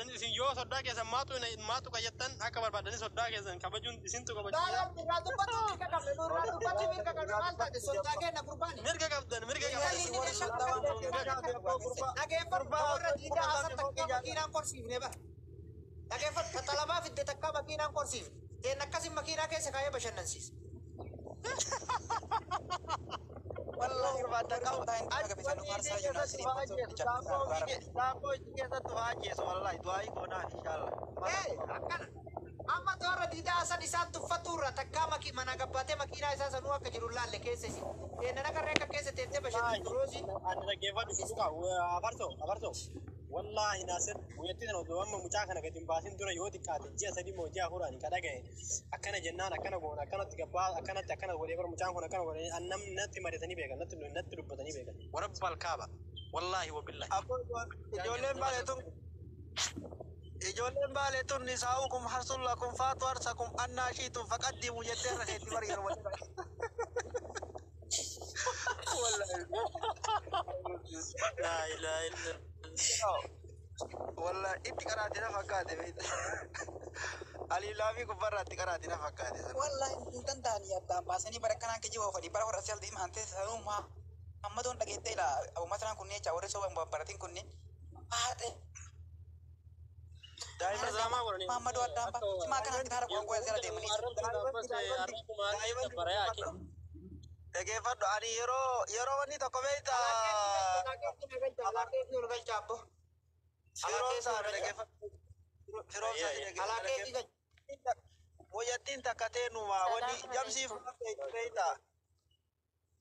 barbaadan isin yoo soddaa keessan maatu qayyattan akka barbaadan soddaa keessan kabajuun isintu kabajuudha. Mirga qabdan mirga والله بعد قاعد أجي بس إنه خارج سايو ناس اللي والله دعائي كنا إن شاء الله. أما تورا ديدا أصلا إنسان تفتورة تكاما كي منا قبته مكينا إنسان سنوا كجرولان لكيسة إيه نحن كرّيك كيسة تنتي بشر تروزي. أنا كيفان بسوكا أبارتو والله ناصر ويتينا ودوام مجاكنا قديم باسين دونا يودي كاتي جي سدي موجا هوراني كذا كه أكنا جنان أكنا بون أكنا تجبا أكنا ولي بر مجاكنا أكنا ولي أنم نتي مريتني بيجا نت ربطني بيجا ورب الكعبة والله وبالله. إجولين بالتون نساؤكم حرص لكم فاتورسكم الناشيتم فقدموا يدينا هيتي مرير والله لا إله إلا والله إنت قرأتنا فكاتي بيت علي لافي كبر أنت قرأتنا فكاتي والله إنت تاني يا دام باسني بركنا كجوا فدي برا ورسال دي مهانته سلام ما أمدون لقيته لا أو مثلا كوني جاوري سوا براتين كوني هذا دائما زمان ورني ما مدوا دام ما كان عندنا ركوب كويس كلا ديمني كيف أدو أني يرو وني تكويتا ويتين تكاتينو ما وني جامسي فكيتا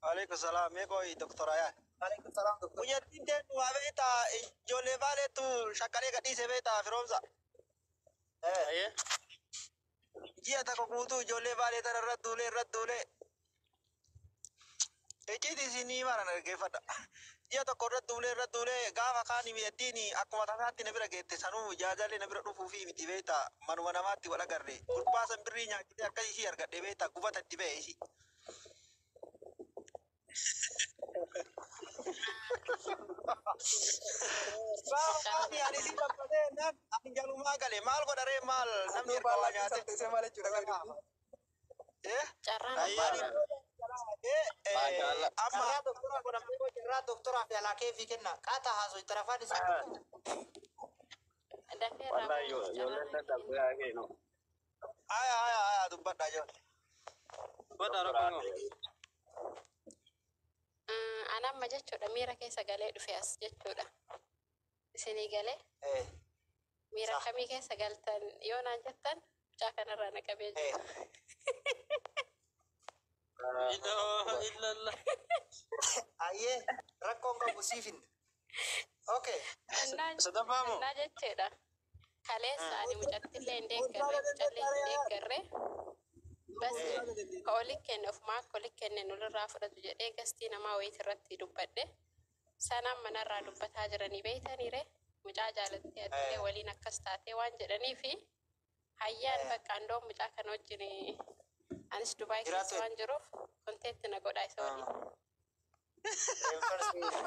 عليكم السلام يكوي دكتور يا عليكم السلام دكتور ويتين تنو أبيتا جولي بالي تو شكالي كدي سبيتا فيروزا إيه جيا تكوكوتو جولي بالي ترى ردولي Ejiti sini mana nage fada. Dia tak korang dule gawa kani miatini aku mata hati nebira gete sanu jajale nebira dufu fi miti beta manu mana mati wala garde. Kurpasan berinya kita akan isi harga debeta kubata tibe isi. Gawa kani ada sih pada nak aku jalu magale mal kau dari mal namir kawanya tu. Semua lecur kan. Caranya amma doktora ko namni ko jirra doktora fi ala ke fi kenna kata haso itarafani sa wallahi yo lenda dabya ke no aya dubada jo bada rakano ana ma jechuudha miira keessa galee dhufe as jechuudha isinii galee miira kamii keessa galtan yoo naan jettan mucaa kanarraa na qabee jira إلا الله aye rakon ka busifin okay sadafamo na jechuudha kaleessa ani mucattillee hin deeggarre bas ka oli kenne ofumaa akka oli kenne nulirraa fudhatu jedhee gastii namaa wayit irratti dubbadhe sanaan manarraa dubbataa jiranii beeytaniire mucaa jaalatti adillee waliin akkas taatee waan jedhaniifi hayyaan bakka andoon mucaa kana wajjin anis Dubai keessa waan jiruuf konteetti na godhaa isa waliin.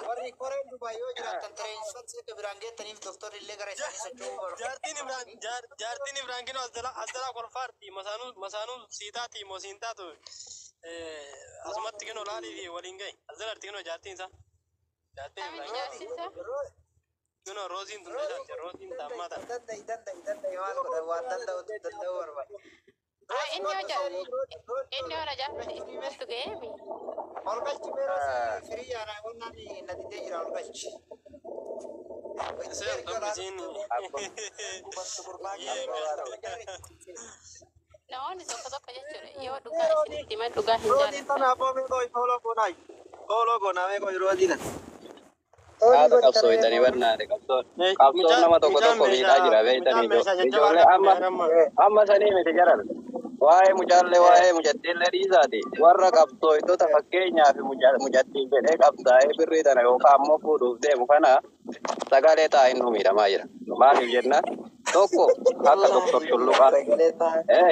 warri koree Dubai yoo jiraatan tareen se biraan geettaniif doktorri illee gara isaanii socho'uu jaartiin Ibraan kino asdala korfaarti masaanuu siitaati mosiintaatu asumatti kino laaliif waliin gahi asdalarti kino jaartiin isaa jaartiin Ibraan kino roosiin tun roosiin tammata dandai maal godha waan danda'u barbaada inni ora jaarti itti ga'eemi olgalchi meeroo firii yaanaa qonnaan nadidee jira olgalchi namoonni tokko jechuudha yoo dhugaa isinitti hima dhugaa hin jaalatan Ada kapsul itu benar, kapsul nama toko-toko bisa jira, ijoollee amma sanii miti jaran waa'ee mucaallee waa'ee mucattiillee dhiisaati warra qabsooytota fakkeenyaaf mucattiin jedhee qabsaa'ee birrii tana yookaan ammoo fuudhuuf deemu kana sagalee taa'in nu miidhamaa jira maaliif jennaan tokko akka doktor Shulluqaa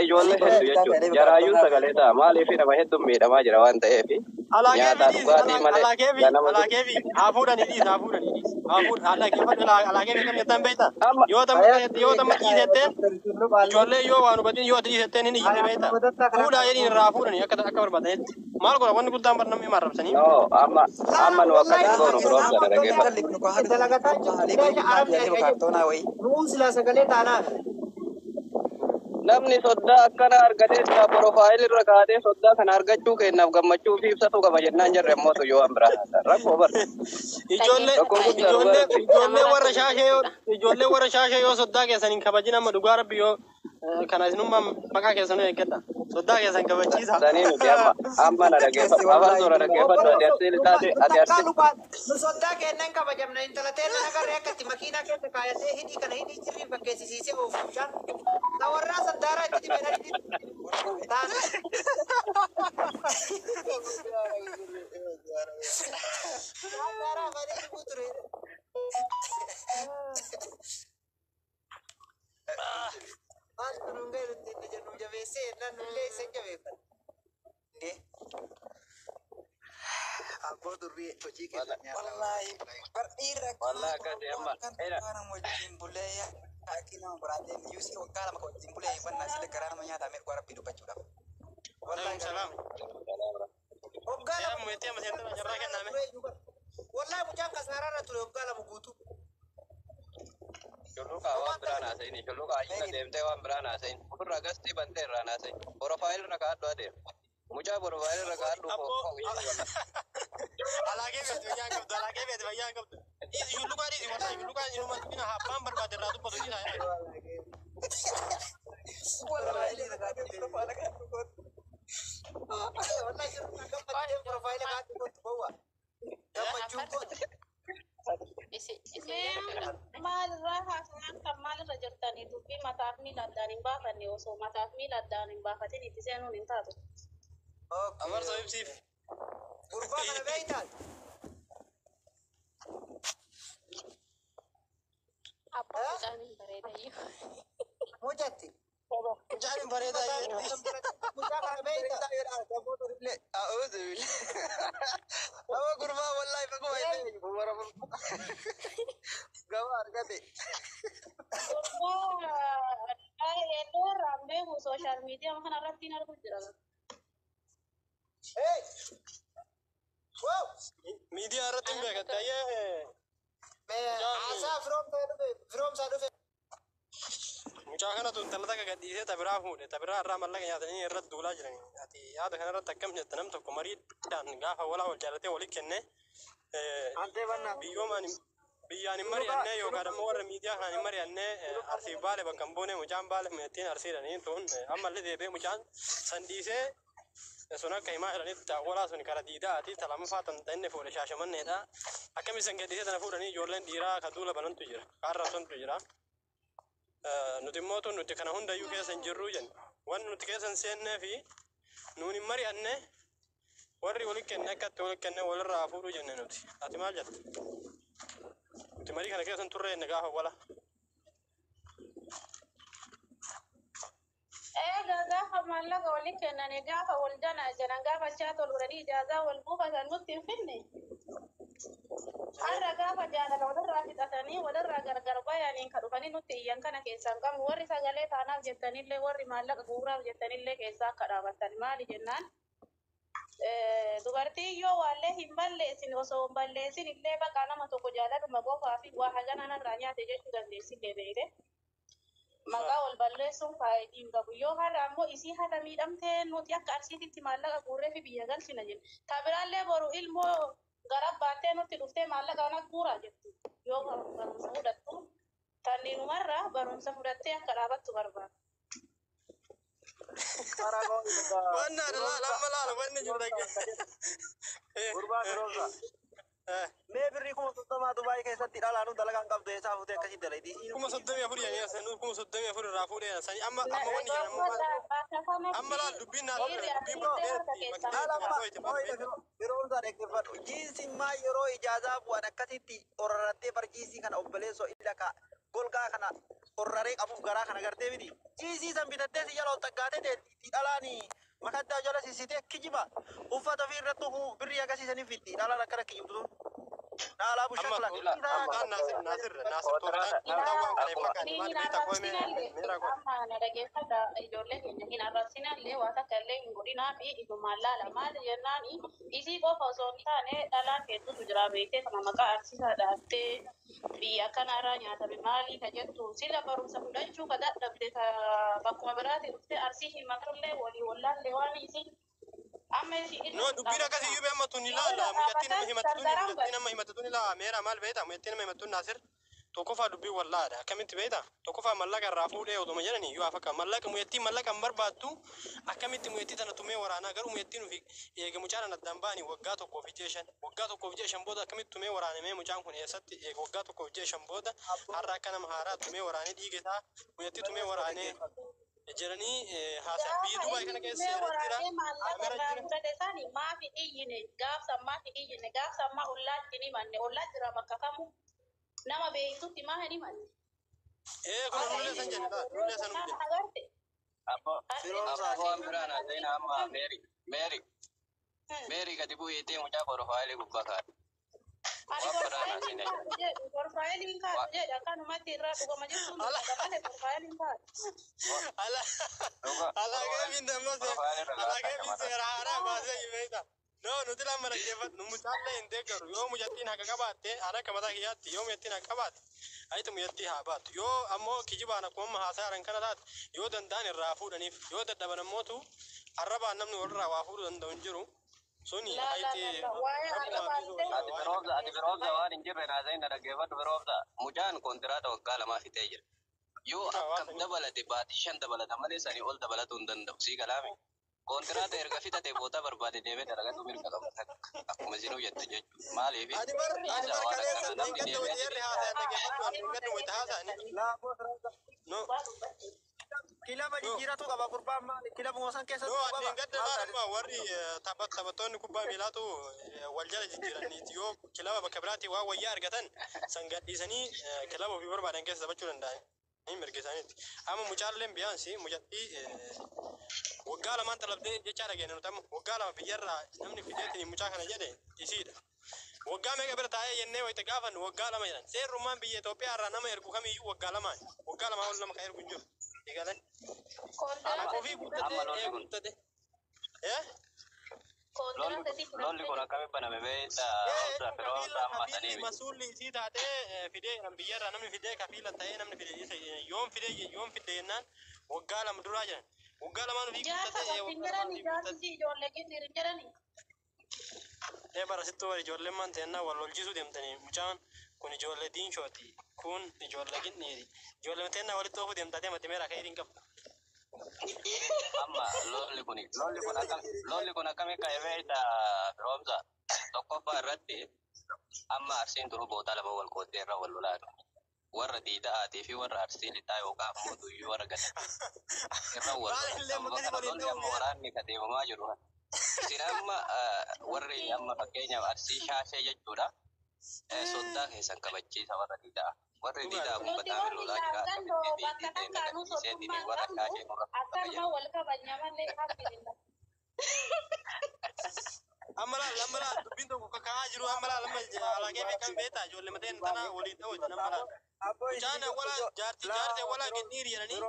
ijoollee hedduu jechuudha jaraayyuun sagalee ta'a maaliif nama hedduun miidhamaa jira waan ta'eef nyaata dhugaatii malee alaakeefi haa fuudhanii dhiisa Abu ala ke fadhi ala ke kam yatan beita. Amma Yo tam kisetten. Ijoollee yoo waan hubatin yoo adii settee inni iyyitti beekta. Fuudhaa jedhiin irraa fuudhanii akka barbaadan. Maal godha wanni guddaan bar namni marrabsanii. no amma nu akkasin goonu biroon sana dhageeffadhu. Dalagataa jirtu nuun silaa sagalee taanaan. Namni soddaa akkana argatee jira profaayilii irra kaa'atee soddaa kana argachuu kennaaf gammachuu fi ibsatu qaba jennaan jirre immoo yoo an biraa rakkoo bar. Ijoollee warra shaashee yoo soddaa keessaniin kabajin amma dhugaa rabbi yoo kana isinummaa maqaa keessanuu eeggadha. Soddaa keessan kabachiisa. Sanii nuti amma na dhageeffadhu afaan soora dhageeffadhu ati arsiin taate ati arsiin. Nu soddaa kennan kabajamna intala teenya nagarree akkatti makiinaa keessa kaayatee hidhii kana hidhii jirrii fakkeessisiisee oofushaa. Na warraa saddaara itti dhibee taana. Saddaara afaan itti buuture. Maal kunuun gaheerutti inni jennu jabeessee nan nullee isa jabeeffata. Ndee. Abboo durbii hojii keessa nyaata. Wallahi bardhiirra Wallahi akkasii amma kana wajjin bulee akki nama biraateen yuusii waggaa lama wajjin bulee wannaa sila garaa nama nyaataa meeqa rabbii dubbachuudhaaf. Wallahi salaam. Waggaa lama Yaa muettee maseetta jarraa kenname. wallahi mucaan kasaaraarra ture waggaa lama guutuu. Shulluqaa waan biraan haasa'ini shulluqaa ayyina deemtee waan biraan haasa'in ofirraa gastii bantee irraan haasa'in profaayilii irra kaa'adhu adeemu. Mucaa profaayilii irra kaa'adhu Alaagee beektu fayyaa qabdu alaagee beektu fayyaa qabdu. Shulluqaa dhiisi wallahi shulluqaa inuma dubbina abbaan barbaade irraa dubbatu jira. wallahi nagaadee profaayila kan dhugooti. Wallahi jirtu gammadee profaayila kaatti kottu bawwa. Gammachuun kottu. Maalirraa haasa'an kan maalirra jirtanii dubbii mataaf miila addaan hin baafanne osoo mataaf miila addaan hin baafatin itti seenuun hin taatu. Abarsoo ibsiif. Gurbaa kana beeytaan. Abbaa mucaan hin bareedayyuu. Mujatti. Mucaan hin bareedaa jechuudha. Mucaa kana beeytaan. A'uuzu billah. Amma gurbaa wallahi bakuma hin beeku. Gaba argate. Iddoo irraa hin beeku sooshaal miidiyaa kanarratti hin argu jira. Hey! Wow! Miidiyaa irratti hin beekatta yee. Haasaa firoomsaa dhufe. Mucaa kanatu intala takka gadhiisee tabiraa fuudhe tabiraa irraa mallaqa nyaatanii irratti duulaa jirani. Ati yaada kanarratti akkam jette nam tokko mariidhaan gaafa walaa wal jaalatee walitti kenne biyyaan hin mari'annee yookaan ammoo warra miidiyaa kanaan hin mari'annee arsiif baale bakka hin buune mucaan baale meettiin arsiidhanii tuun ammallee deebee mucaan san dhiisee sun akka himaa jedhanitti walaa sun kara diidaati talamaffaa tantainne fuudhe shaashamanneedha. Akkam isan gadhiisee tana fuudhanii ijoolleen dhiiraa kan duula banantu jira kaarraa sontu jira. Nuti immoo tun nuti kana hundayyuu keessa hin jirru jenna. Wanni nuti keessa hin seennee fi nuun hin mari'anne warri walitti kenne akkatti walitti kenne walirraa fuudhuu jenne nuti. Ati maal jette? Nuti marii kana keessa hin turre jenne gaafa wala. Gaafa maallaqa walitti kennanii gaafa wal danaa jiran gaafa chaa toluranii ijaazaa wal buufatan nutti hin finne. Har'a gaafa jaalala walirraa fixatanii walirraa gargar bayaniin kan dhufanii nutti iyyan kana keessaan qabnu warri sagalee taanaaf jettanillee warri maallaqa guuraaf jettanillee keessaa akka dhaabatan maali jennaan. Dubartiin yoo waallee hin balleessin osoo hin balleessin illee bakka nama tokko jaaladhuma qofaa fi waa hagana narraa nyaate jechuu dandeessillee beekte. Maqaa wal balleessuun faayidiin qabu yoo har'a ammoo isii haala miidhamtee nuti akka arsiititti maallaqa guurree fi biyya galchina jenna. Tabiraallee boru ilmoo gara baattee nutti dhuftee maallaqa ona guuraa jettu yoo barumsa fudhattu tanniinumarraa barumsa fudhattee akka dhaabattu barbaada. Wanna lama laala wanni jirta. Gurbaa firoomsaa. Mee birrii kuma soddomaa Dubaay keessatti dhalaanu dalagaan qabdu eessaa fuutee akkasii dalayti. Kuma soddomii afurii ani asanu kuma soddomii afurii irraa fuudhee sani amma wanni jedhamu amma laal dubbiin naa Firoomsaa dhaggeeffadhu. Jiinsiin maa yeroo ijaazaa bu'an akkasitti orarattee barjiisii kana obboleessoo illa ka golgaa kana oraree qabuuf garaa kana gartee miti. Jiisii san bitattee si jaloo taggaatee teetti dhalaanii makaddaa jala sisitee kijiba uffata fi irratti birrii agarsiisanii fitti dhalaan akkana kijibtu. Naalaa bushaa amma fila. kan Nasir Torkan waan kana fakkaate maal beektaa koo meera koo. amma na dhageeffadha ijoollee keenya hin arrabsinallee waa takka illee hin godhinaa fi ijumaan laala maal jennaan isii qofa osoo hin taane dhalaan hedduutu jira beektee kana maqaa arsiisaa dhaattee biyya akkanarraa nyaatame maalii ka jettu sila barumsa fudhachuu ka dadhabde ka bakkuma biraati dhuftee arsii hin makarlee walii wallaallee waan isii amma isii No dubbira kasi yube amma tun ilaala mujattiin nama himattun ilaa meera maal beektaa mujattiin nama himattun Nasir tokkoffaa dubbii wallaadha akkamitti beektaa tokkoffaa mallaqa irraa fuudhee otuma jedhanii yoo afakka mallaqa mujattiin mallaqa hin barbaattu akkamitti mujattii tana tumee waraanaa garuu mujattiin ufi eega mucaan addaan ba'anii waggaa tokkoof ijee shan booda akkamitti tumee waraanamee mucaan kun eessatti eega waggaa tokkoof ijee shan booda har'a akka nama haaraa tumee waraanee dhiigetaa mujattii tumee waraanee jedhanii haasaa biyya Dubaay kana keessa jira. Maafi iyyine gaafsa ammaa ollaatti ni manne ollaa jira bakka kamu nama beektutti maa hin himanne. Kun nullee san jedhe nullee san jedhe. Abbo Ambiraan Adeena amma Meeri gadi bu'eetee mucaa profaayilii gubbaa kaadha. Profaayiliin kaadhu jedha kanumatti irraa dhugama jechuun malee profaayiliin kaadhu. Alageemin seera haaraa baasee himeeta. No nuti lama dhaggeeffatu mucaallee hin deeggaru yoo mujattiin haqa qabaatte ana akka mataa kiyyaatti yoo mujattiin haqa qabaatte ayitu mujattii haa baattu yoo ammoo kijibaan akkuma haasaaran kana taate yoo danda'an irraa fuudhaniif yoo dadhaban ammootu arrabaan namni walirraa waa fuudhuu danda'u hin jiru. Suni aiti ati biroobsa waan hin jirre naasa'in na dhaggeeffadhu biroobsa mucaan kontiraata waggaa lamaa fixee jira. Yoo akkam dabalate baatii 5 dabalata malee sanii ol dabalatuu hin danda'u sii galaame. Kontiraata erga fixate booda barbaade deemee dalagatu mirga qabu akkuma isinuu jette jechuudha. Maaliif isa waan akkana namni deemee Kilaba jijjiiratu qaba gurbaan maali? Kilaba moosan keessa no adiin gadda laadhuma warri taphattoonni kubbaa miilaatu wal jala jijjiiraniiti yoo kilaba bakka biraatti waa wayyaa argatan san gadhiisanii kilaba ofii barbaadan keessa taphachuu danda'an ni mirga isaaniiti. Amma mucaalleen biyaansi mucattii waggaa lamaan talabdee jechaa dhageenya nuti amma waggaa lama biyyarraa namni fideetiin mucaa kana jedhe isiidha. Waggaa meeqa bira taa'ee jennee wayita gaafan waggaa lama jedhan seerrummaan biyya Itoophiyaa irraa nama ergu kamiyyuu waggaa lamaan waggaa lamaa ol nama kan ergu hin jiru. Egalee. Ofii guuttate. lolli kun akkami baname beektaa firoota hammatanii masuulli isii taatee fidee biyyarraa namni fidee kafiila ta'ee namni fidee yoom fidee jennaan waggaa lama duraa jiran waggaa lamaan ofii guuttatee barasittuu wal ijoolleen maan ta'ennaa wal lolchisuu deemtanii mucaan kun ijoollee diinshooti kun ijoollee ginniiti ijoollee ta'ennaa walitti oofuu deemtatee matimeera akka hidhiin qabdu. amma lolli kun akkami qabeeta firoomsa tokkoffaa irratti amma arsiin turu boota lama wal qoodee irra wal lolaadha. Warra diida'aatii fi warra arsii lixaa yookaan ammoo duyyuu warra gadi irra wal lolli amma waraanni kadeemamaa jiru. Isin amma warri amma fakkeenyaaf arsii shaashee jechuudha. Soddaa keessan kabachiisa warra diidaa. Warri diidaa kun bataa lolaa jira. Warra shaashee nurra Amala dubbiin tokko kaka'aa jiru amala alaaqee beekan beektaa ijoollee mateen tanaa waliin ta'u amala. Mucaan wala jaartee wala kenniiri jedhanii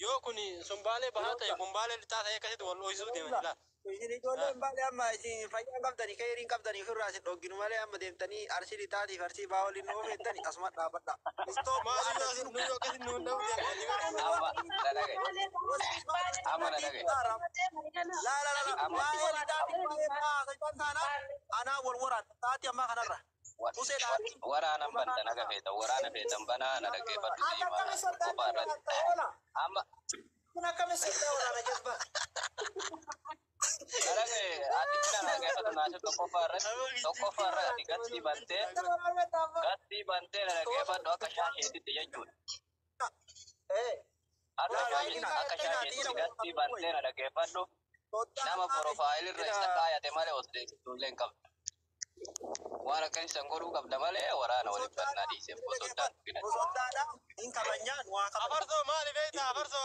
yoo kun sumbaalee bahaa ta'e kumbaalee lixaa ta'e akkasitti wal ho'isuu deeman ilaa. Isin ijoolleen baale amma isin fayyaa qabdanii keeriin qabdanii ofirraa isin dhogginu malee amma deemtanii arsii lixaatiif arsii baa waliin nu oofettanii asuma dhaabbadha. Istoo maaliif asin nu akkasitti nu hunda'u deemtanii anaa wal waraan taati ammaa kanarra. Waraanan bantan aga feetan waraana feetan banaa na dhaggeeffadhu siima kophaa irratti. Amma kun akkamitti waraana jabba. Karage ati kana dhaggeeffatu naasir tokkoffaa irratti gatti bantee na dhaggeeffadhu akka shaasheetitti jechuudha. Akka shaasheetitti gatti bantee na dhaggeeffadhu nama profaayilirra isa kaayate malee osdeessituullee hin qabdu. Waan akkan isan godhuu qabda malee waraana waliin bannaa dhiisee bosoddaan afarsoo maali beektaa afarsoo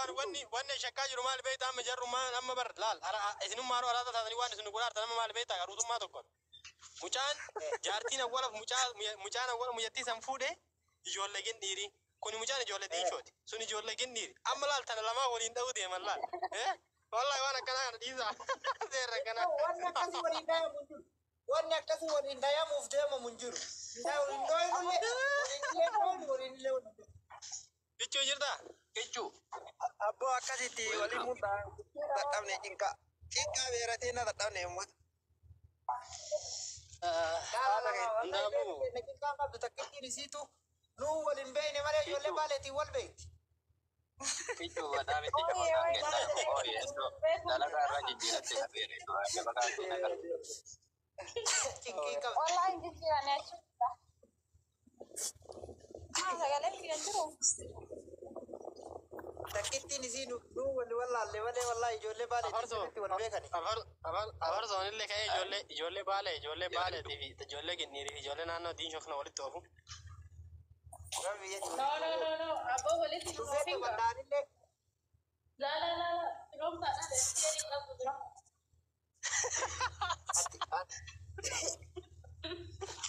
wanni shakkaa jiru maali beektaa amma jarrummaan amma bar laal isinummaa araata taatanii waan isin godhaarta nama maali beektaa garuutummaa tokkoon Mucaan jaartiin awwaalaaf mucaan awwaala mucattii san fuudhee ijoollee gindiiri. Kun mucaan ijoollee diishooti. Sun ijoollee gindiiri. Amma laal tana lamaa waliin dha'uu deeman laal. Wallahi waan akkanaa kana dhiisaa. Seerra kana. Wanni akkasii waliin dhayamuuf deemamu hin jiru. Kichuu jirtaa? Kichuu. Abboo akkasitti waliin muudhaa dadhabne cinqa. Cinqa beeratee na dadhabne uummata. Nuu waliin beeyne malee ijoollee baaleetiin wal beekti. Kichuu wadaa miti jabataan kennan ooyeessoo dalagaa irra jijjiiratte na beereetu akka bakaatti na gargaaru. Cinqii qaba. Wallahi jijjiiranii achuudha. Sagalee fidan jiru. Takkittiin isii nuu wali wallaalle malee wallahi ijoollee baaleetiin wal beekani. Afarsoon illee ka'ee ijoollee baaleetii fi ijoollee ginniirii fi ijoollee naannoo diinshoo kana walitti oofu. No. Abbo walitti Dhufeetu bandaanillee. La. Firoom taadhaan deemtee qabu jira.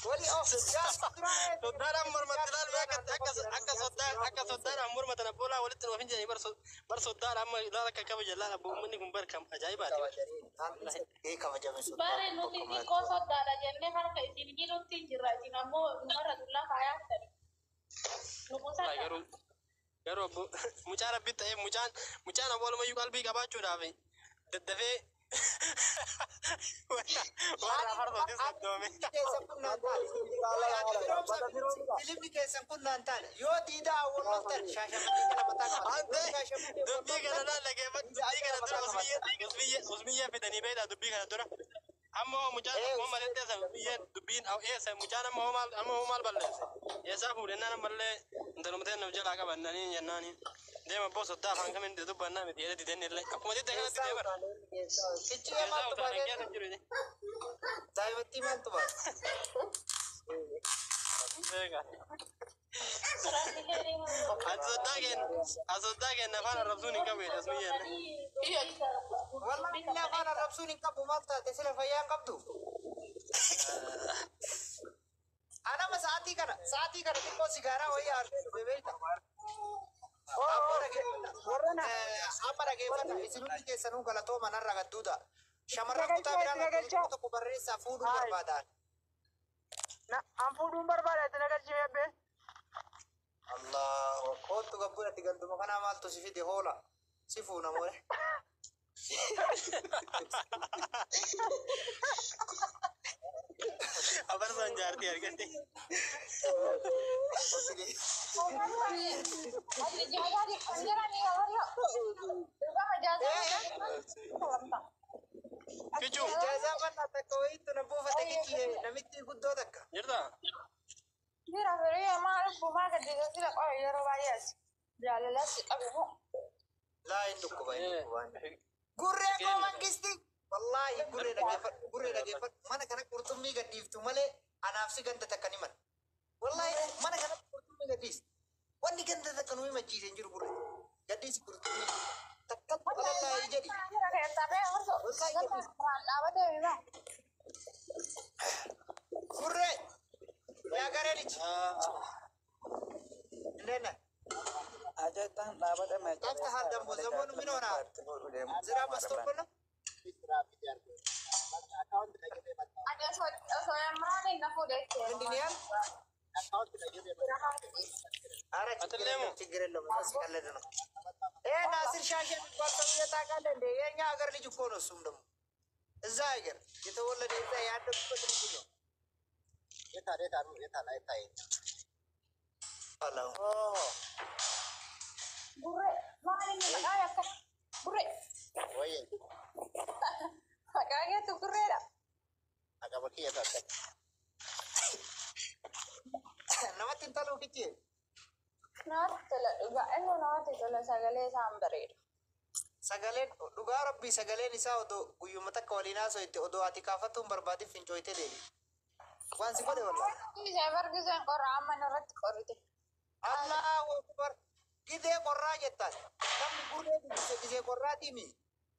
Wali of Soddaan mormatti ilaalu akka soddaan mormatan abboolaa walitti nuuf hin jedhanii bar soddaan amma ilaala akka qaba jallaan abbo uummanni kun barkam ajaa'ibaati. Kabajame sun. Bare nuti xiqqoo soddaadha jennee harka isin jirutti hin jirra. Isin ammoo numarra dullaa faayaa fudhani. Garuu abbo mucaan rabbi ta'ee mucaan awwaalumayyuu qalbii qabaachuudhaaf daddafee warra afarsootis soddoome. Filimni keessan kun naan taane yoo diidaa awwaaltan shaashamanii kana mataa Ante dubbii kana lallageeffatu dubbii kana dura usmiyyee fidanii beektaa dubbii kana dura. Amma mucaan malee teessa dubbiin eessa mucaan amma maal balleesse. Eessaa fuudhennaan ammallee intalumteen nama jalaa qabannanii jennaanii. Deema boo soddaa afaan kamiin dubbannaa miti jedhe dideen illee akkuma didde kanatti deemaa. Kichuu maaltu baay'ee daa'imatti maaltu baay'ee. Asoddaa kenna afaan arrabsuun hin qabu jedhe asmi jenne. Wallahi illee afaan arrabsuun hin qabu maal taate sila fayyaa hin qabdu. Anama sa'aatii kana xiqqoo sigaaraa wayii aartee dhufe beekta. Amma dhageeffata isin hundi keessanuu galatooma narra gadduuta. Shamarran kutaa biraa tokko barreessaa fuudhuu barbaadan. An fuudhuun barbaada itti nagalchee eebbe. Allah, kootu gabbuudhatti galduma kanaa maaltu si fide hoola si fuuna moole. Afarsoon jaartii argatte. Kichuu. Ijaasaa mannaa takka wayiitu na buufate kichuu namitti guddoo takka. Jirtaa? Jira firii maal bumaa gadi sila qofa yeroo baay'ee jaalalatti qabu. Laa hin dhukkuba hin dhukkubaan. Gurree koo mangisti. Wallaahi gurree dhageeffadhu. Mana kana qurxummii gadhiiftu malee anaaf si ganda takka ni mana. Wallaahi mana kana qurxummii gadhiis. Wanni ganda takka nu himachiise hin jiru gurree. Gadhiisi qurxummii. Takka wallaahi jedhi. Gurree. Yaa gareedichi. Nena. Ajajaan dhaabata meeshaa. Akka haaddan bozamoon minoona. Ziraa bastokkola. Mindiniyaan. Ara ችግር የለውም ሲቀለድ ነው። ናስር ሻሸ የሚባል ሰውዬ ታውቃለህ እንዴ? የእኛ ሀገር ልጅ እኮ ነው። እሱም ደግሞ እዛ ሀገር የተወለደ እዛ ያደጉበት ልጅ ነው። namatti hin talu kichi. Namatti tola sagalee isaan bareeda. Sagaleen dhugaa rabbii sagaleen isaa odoo guyyuma takka waliin haasoo itti odoo ati kaafattuun barbaadin fincooyte deebi. Waan si godhe walaa. Ishee bargiseen qorraa amma irratti qorrite. Allahu akbar. Gidee qorraa jettaan. Namni gurree gidee qorraatiimi.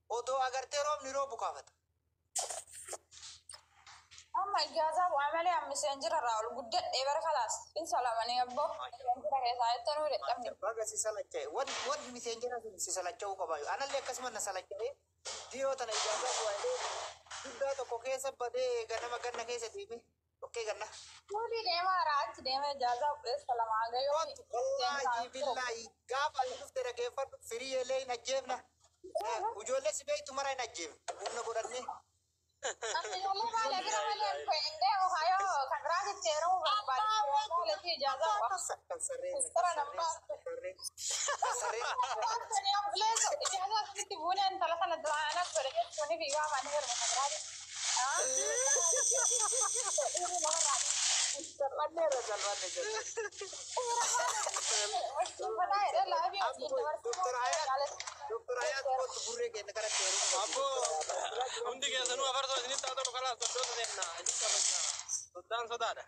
Odoo agartee roobni roobu kaafata. أما إجازة وعملي عم مسنجر الرأول قدت إبر خلاص إن سلامني يبو مسنجر كيسا تنور الأمن baga si salache wan messenger si salache ko bayo ana le kasman na salache dio tana ijaza ko ande dudda to ko kesa bade ganna kesa dibi okay ganna ولي ديما راج ديما إجازة السلام عليكم wallahi billahi gaba al-muftara kayfa free lay najebna ujole sibay tumara najeb unna godanne أنا يلا ما لقينا مليان كوينده وهايو كان راجع تيرو بعد ولا في إجازة ترى نمبر أنا يوم بليز إجازة تبوني أنت لا سنة دعانا فرجت توني في جامعة أنا غير مدرسة Dokter Ayat kok tubure ke negara teru. Abu, undi ke sanu abarto ini tahu tu kalau tu tu deh na, ini kalau na, sudan sudah ada.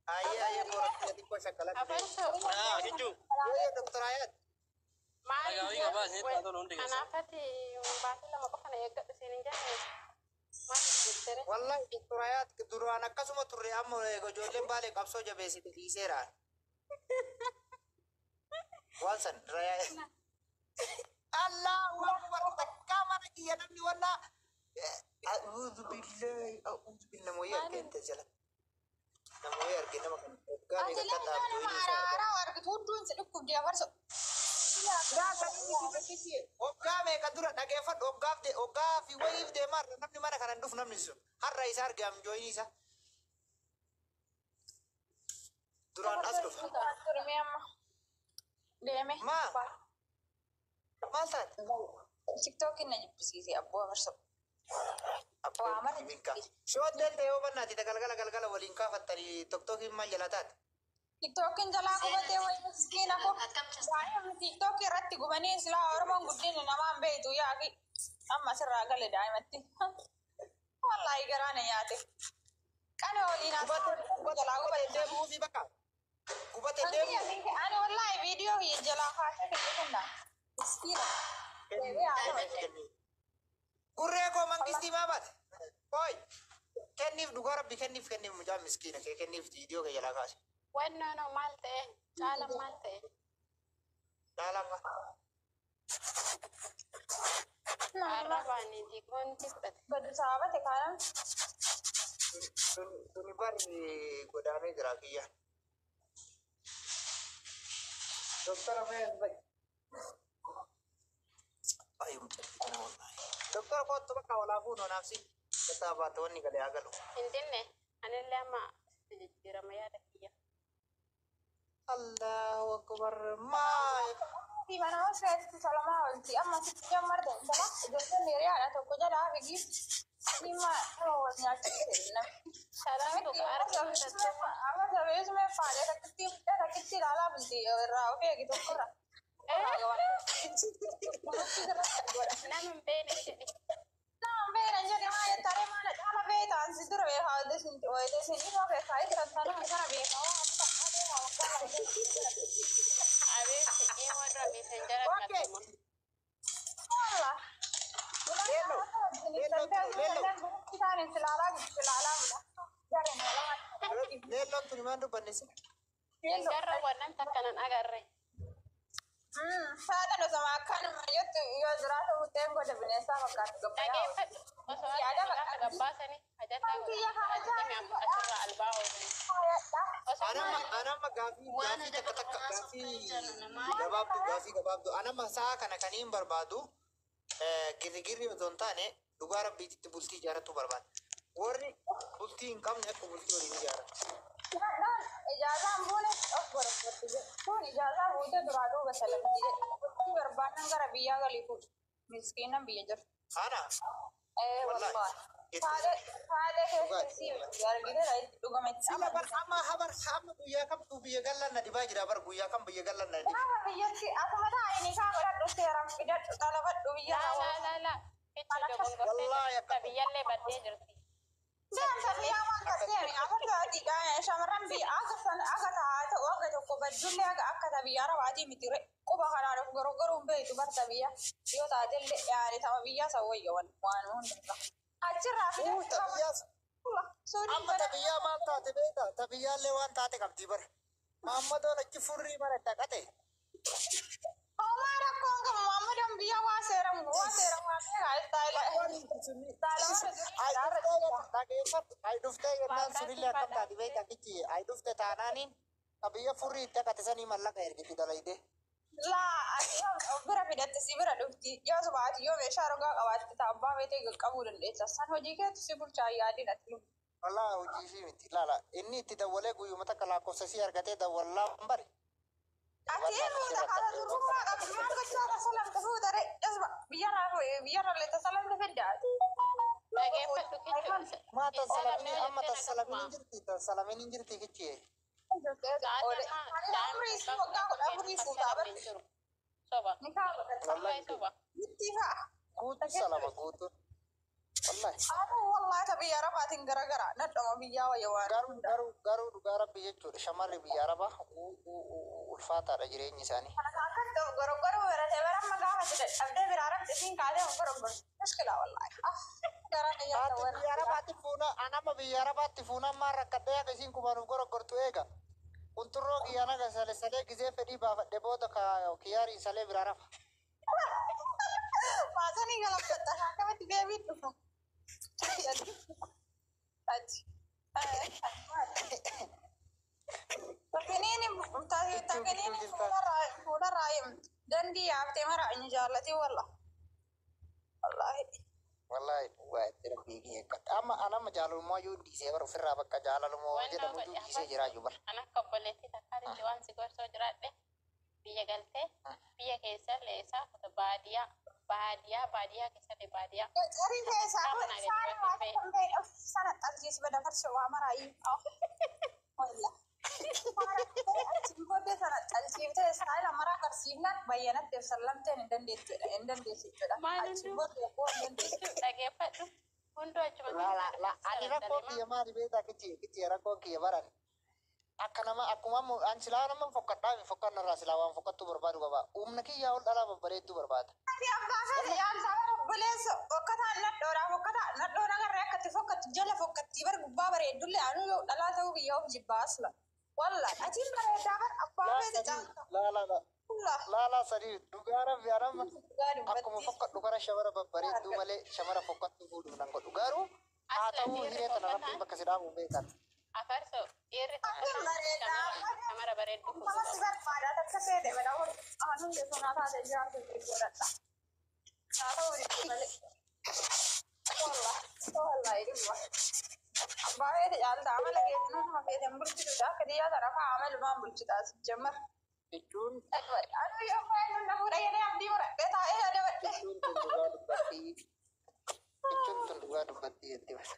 Ayah borak jadi kok sakala. Afarso. Ah, gitu. Iya Dokter Ayat. Maal Agak ingat bahas ini tahu undi ke. anafati bahasa lama bakana ya gak sini jangan. Mas betere. Wallahi Dokter Ayat keduru anak kasuma turre ammo go jolen bale kapso jabe siti disera. Walsan raya. Allahu akbar takama kiya namni wala. A'udzu billahi moya kente jala. Namoya argina makan. Gani أجل kata أنا ما أرى وأرجع تودون سلكوا دي أفرسو Ogame kadura dagefa ogafde ogafi wayifde mar namni mana kana nduf namni sun harra isar gam joinisa duran asduf ترمي أما ديمي ما maltan تيك توك إنه بسيسي أبوه أفرسو وعمل binka shod del teo banna ti galgala walinka fatari toktok himma jalatat تيك توك إن جلا قبته ويمسكين أكو دائما تيك توك يرتي قبني سلا أرمان قدين نمان بيتو ياكي أما سر راجل دائما تي والله يقرأنا ياتي كان ولينا kubat demu fi baka kubat demu أنا والله فيديو يجلا خاطر كنا مسكينة kurre ko mangisti mabat koy kennif dugara bi kennif mujam miskina ke kennif video ke jala kas Bueno, no malte. Chala malte. dalanga Arabani di kontisbat. بدو صعبة كلام Tuni bari godane gerakiya. Dokter apa yang baik? Ayo mencari wallahi. Dokter kau tu bakal walafu no nafsi. Kata apa tuan ni kali agak lo. Indinne. Ane lama. Sejira maya ada kia. Allahu akbar. Ma. في مناطق في سلامة والتي أما ستة مرة سلا جلسة نيري على توكوجا لا بيجي لما هو ناس Salam tu arah. أما سبيس में पाले रखती लाला बंदी राव पे gitu kurang Namin bene jadi. nah beda jadi mana tare mana ala beda ansidur be ha desin ini mau kayak saya kira sana mana be Abe ini wadah messenger ketemu. Allah kita nih selala jangan malah Lelon tu ni mandu panisi. Messenger wannan takanan agarre. Sana ndo sama kan yote yo zurata utengo de binesa wakati Lagi fat. Masalah ada gabasa ni. Aja tahu. Ini aku asal albao. Ana ma gafi gafi. Ana ma saa kana kanin barbadu. Girigiri zontane dugara biti bulti jara tu barbad. Warri bulti income ne ko bulti ori jara. इजाज़ा बोले अब बरकत तो इजाज़ा होते दुराडो बसले ये बरबान कर बिया गली को मिस्किन बिया जर Ana ए wallahi. वल्लाह फादे के यार गिरे राइट तो गमे Sila bar habar buya kam tu biya gallan na dibajira bar buya kam biya gallan na. बिया की आता ini का बड़ा दोस्त यार किधर तलबत बिया La. Itu jago Wallahi, tapi yalle badde jerti. dan tapi aman kasih ni apa tuh tiga ya samaran bi aga tahu aga tuh kau bajunya aga tapi yara wajib mitire kau bakal ada goro umbe itu bar tapi ya yo tadi ya ini sama biya sawo ya wan wan ajar rapi Tapi ya Sorry, Amma tabiyyaa maal taate beektaa? Tabiyyaallee waan taate qabdi bara. Maammadoon achi furrii bara dhaqate. Omar aku enggak mama dan biar waseram Ay dhufte yennaan sunillee akkam taati beektaa kichi. Ay dhufte taanaaniin tabiyya furrii itti akkate sanii mallaqa ergiti dalayde. lah bira fidatte si bira dhufti yoo subaati yoo meeshaa rogaa qabaatte taabbaa beetee qabuu dandeessa san hojii keetu si bulchaa yaadin ati Walaa hojii fi miti laala inni itti dawwalee guyyuma takka lakkoofsa si argatee dawwallaa bari. ati fuuta kana durummaa qabdi maal gochaa tasalamte fuutare jasba biyyarrallee tasalamte feddaati Dhaggeeffadhu kichuu. Maa tasalamni amma tasalamin hin jirti tasalamin hin jirti kichi. Soba. Wallahi soba. Guutu salama guutu. Wallahi. Wallahi tapi ya rapatin gara-gara nadama biyya wa yawan. Garuu dhugaa rabbi jechuudha shamarri biyya arabaa ulfaataadha jireenyi isaanii. Kan goro-goro berarti barang magaafa tidak abdee biraarab isin kaadee goro-goro muskila wallahi. Haati biyya arabaatti fuuna anama biyya arabaatti fuunaan maan rakkadhee akka isiin kubanuuf gorogortu eega. Kunturroo kiyyaana salee gizee fedhii baafadhe booda kiyyaarii salee biraa rafa. Maasanii galaffata akkamatti deebiin dhufu. Takiniin fuudharraa dandii yaaftee mara inni jaallate walla. Wallahi. Wallahi waa itti rabbii kiyya amma anama jaalalummaa yoo dhiisee bara ofirraa bakka jaalalummaa jedhamu iyyuu dhiisee jiraa jiru bara. Ana akka obboleettii takkaatti waan si gorsoo jiraadhe biyya galtee biyya keessa leessaa baadiyyaa keessatti baadiyyaa. Garii keessaa sana xaljiis bada farsoo waa maraayi. Booddee sana xaljiiftee saayila maraa karsiifnaan bayyanatti sallamteen hin dandeessu jechuudha. Dhaggeeffadhu hunduu achuma. Ani rakkoo kiyya maali beektaa kichi rakkoo kiyya baran. Akka nama akkuma an silaa nama fokkadhaa fi fokkannarraa silaa waan fokkattuu barbaadu qaba. Humna kiyyaa ol dhalaa babbareedduu barbaada. Ati abbaasaan yaalsaa obboleessa fokkataan nadhoo nagarree akkatti fokkatti jala fokkatti bar gubbaa bareeddullee anuu yoo dhalaa ta'uu biyya of jibbaa asla. Wallahi atiin bareedaa bar abbaa feete caalta. Laalaa sadii dhugaa rabbi arama akkuma fokkadhu gara shamara babbareedduu malee shamara fokkattuu fuudhuuf nan godhu garuu haa ta'uu hiree tana rabbiin bakka si dhaabuun beekan. Afarso dhiirri shamara bareedduu Masih berpada tak kesede pada anu dia sana ada jalan di kota. Tahu di balik. Wallah ini mah. Bae de jalan amal lagi itu mah be dembul itu dah kedia tarafa amal mah bulcita jamar. Jechuun Anu ya main nak udah ini abdi ora. Beta ada bete. jechuun tun dhugaa dubbatti jetti bas.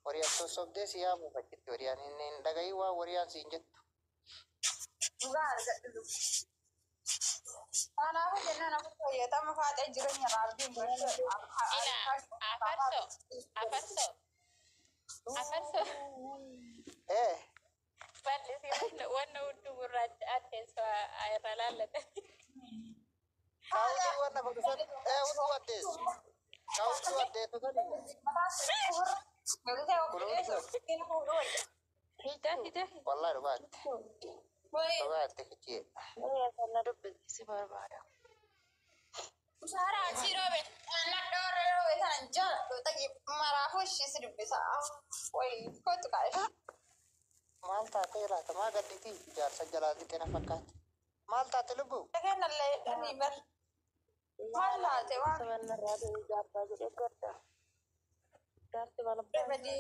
Wariyaan sossobdee si yaamu fakkitti wariyaan inni hin dhagahii waa wariyaan siin jettu. Enggak ada dulu. Kanaafuu jennaan akka fayyadama faadhee jireenya raabbii Afarso. Bal'isi wanna hudduu gurraacha addeessu irra laallate. Kaawutii wanna fakkisan hunduu addeessu. Kaawutii addeessu sani. Wallahi dhugaatti. Dhugaatti kichee. Sara sirobe anak doro tan jan tagi marafu shi bisa. Woi kotu kai. Maal taatee laata maa gadditi jaarsa jalaatti kana fakkaata. Maal taate lubbu? Kan alle ani ber. Mala te wa. Bedi.